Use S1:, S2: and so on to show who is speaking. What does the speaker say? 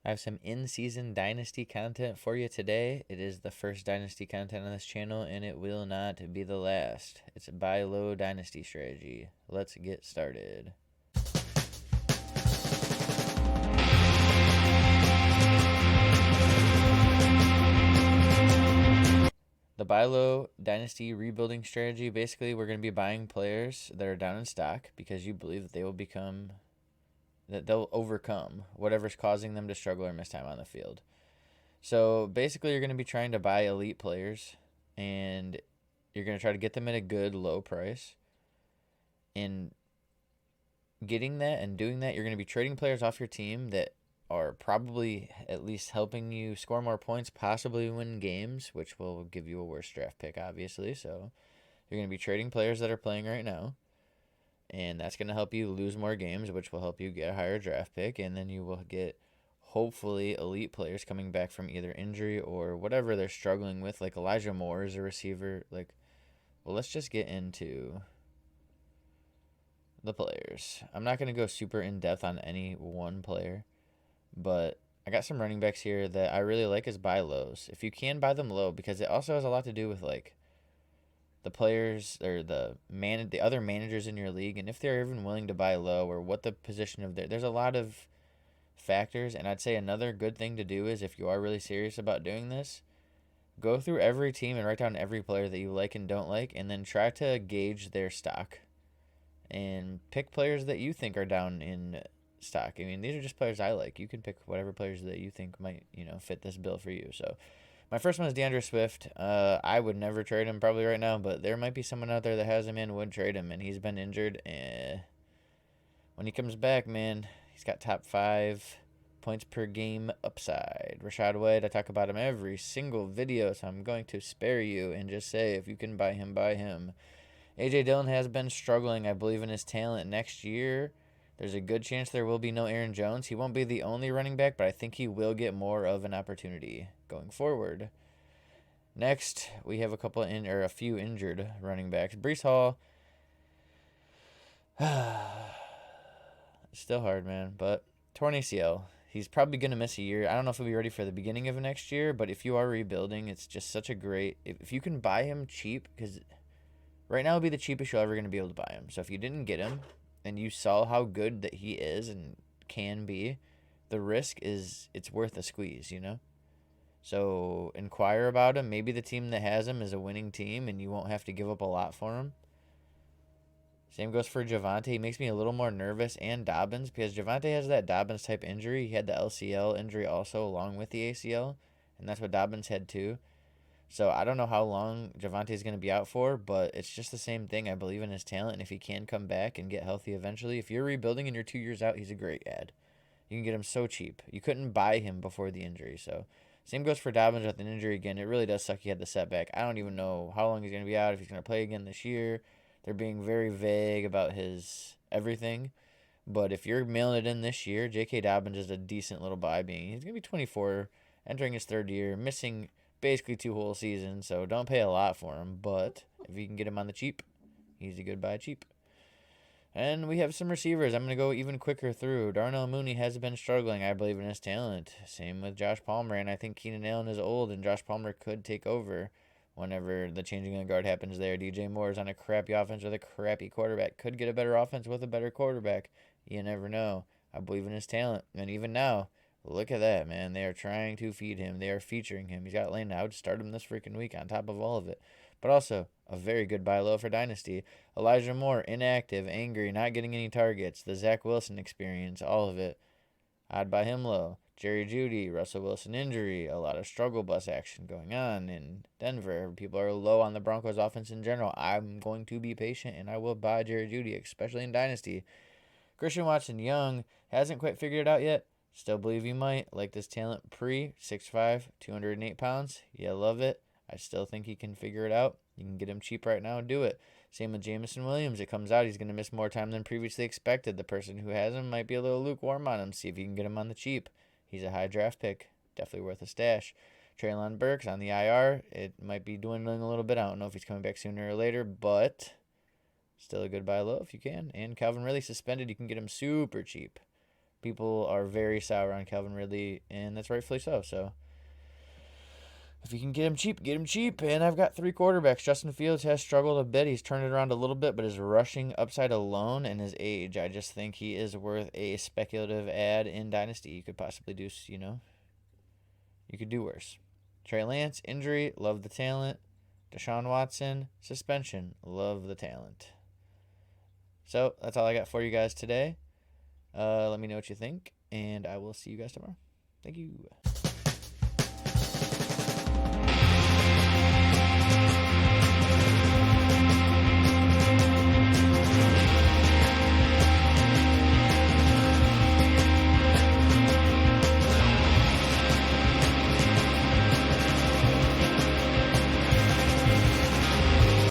S1: I have some in-season Dynasty content for you today. It is the first Dynasty content on this channel, and it will not be the last. It's a buy low Dynasty strategy. Let's get started. The buy low Dynasty rebuilding strategy, basically we're going to be buying players that are down in stock because you believe that they'll overcome whatever's causing them to struggle or miss time on the field. So basically, you're going to be trying to buy elite players, and you're going to try to get them at a good low price. In getting that and doing that, you're going to be trading players off your team that are probably at least helping you score more points, possibly win games, which will give you a worse draft pick, obviously. So you're going to be trading players that are playing right now, and that's going to help you lose more games, which will help you get a higher draft pick, and then you will get hopefully elite players coming back from either injury or whatever they're struggling with. Like Elijah Moore is a receiver. Well, let's just get into the players. I'm not going to go super in depth on any one player, but I got some running backs here that I really like as buy lows. If you can buy them low, because it also has a lot to do with like the players or the other managers in your league, and if they're even willing to buy low or what the position of there's a lot of factors. And I'd say another good thing to do is, if you are really serious about doing this, go through every team and write down every player that you like and don't like, and then try to gauge their stock and pick players that you think are down in stock. I mean, these are just players I like. You can pick whatever players that you think might, fit this bill for you. So my first one is DeAndre Swift. I would never trade him probably right now, but there might be someone out there that has him and would trade him, and he's been injured. When he comes back, man, he's got top 5 points per game upside. Rashad White, I talk about him every single video, so I'm going to spare you and just say, if you can buy him, buy him. A.J. Dillon has been struggling. I believe in his talent. Next year, there's a good chance there will be no Aaron Jones. He won't be the only running back, but I think he will get more of an opportunity going forward. Next, we have a few injured running backs. Breece Hall, still hard, man, but torn ACL. He's probably going to miss a year. I don't know if he'll be ready for the beginning of next year, but if you are rebuilding, it's just such a great... If you can buy him cheap, because right now it'll be the cheapest you're ever going to be able to buy him. So if you didn't get him and you saw how good that he is and can be, the risk is it's worth a squeeze, So inquire about him. Maybe the team that has him is a winning team and you won't have to give up a lot for him. Same goes for Javonte. He makes me a little more nervous, and Dobbins, because Javonte has that Dobbins type injury. He had the LCL injury also along with the ACL, and that's what Dobbins had too. So I don't know how long Javonte is going to be out for, but it's just the same thing. I believe in his talent, and if he can come back and get healthy eventually, if you're rebuilding and you're 2 years out, he's a great ad. You can get him so cheap. You couldn't buy him before the injury. So same goes for Dobbins with an injury again. It really does suck he had the setback. I don't even know how long he's going to be out, if he's going to play again this year. They're being very vague about his everything. But if you're mailing it in this year, J.K. Dobbins is a decent little buy. He's going to be 24, entering his 3rd year, missing basically 2 whole seasons. So don't pay a lot for him. But if you can get him on the cheap, he's a good buy cheap. And we have some receivers. I'm going to go even quicker through. Darnell Mooney has been struggling. I believe in his talent. Same with Josh Palmer. And I think Keenan Allen is old, and Josh Palmer could take over whenever the changing of the guard happens there. DJ Moore is on a crappy offense with a crappy quarterback. Could get a better offense with a better quarterback. You never know. I believe in his talent. And even now, look at that, man. They are trying to feed him. They are featuring him. He's got lane. I would start him this freaking week on top of all of it. But also, a very good buy low for Dynasty. Elijah Moore, inactive, angry, not getting any targets. The Zach Wilson experience, all of it. I'd buy him low. Jerry Jeudy, Russell Wilson injury, a lot of struggle bus action going on in Denver. People are low on the Broncos offense in general. I'm going to be patient, and I will buy Jerry Jeudy, especially in Dynasty. Christian Watson Young hasn't quite figured it out yet. Still believe he might. Like this talent pre, 6'5", 208 pounds. Yeah, love it. I still think he can figure it out. You can get him cheap right now and do it. Same with Jameson Williams. It comes out he's going to miss more time than previously expected. The person who has him might be a little lukewarm on him. See if you can get him on the cheap. He's a high draft pick. Definitely worth a stash. Traylon Burks on the IR. It might be dwindling a little bit. I don't know if he's coming back sooner or later, but still a good buy low if you can. And Calvin Ridley suspended. You can get him super cheap. People are very sour on Calvin Ridley, and that's rightfully so. So if you can get him cheap, get him cheap. And I've got 3 quarterbacks. Justin Fields has struggled a bit. He's turned it around a little bit, but his rushing upside alone and his age, I just think he is worth a speculative ad in Dynasty. You could possibly do, you could do worse. Trey Lance, injury, love the talent. Deshaun Watson, suspension, love the talent. So that's all I got for you guys today. Let me know what you think, and I will see you guys tomorrow. Thank you.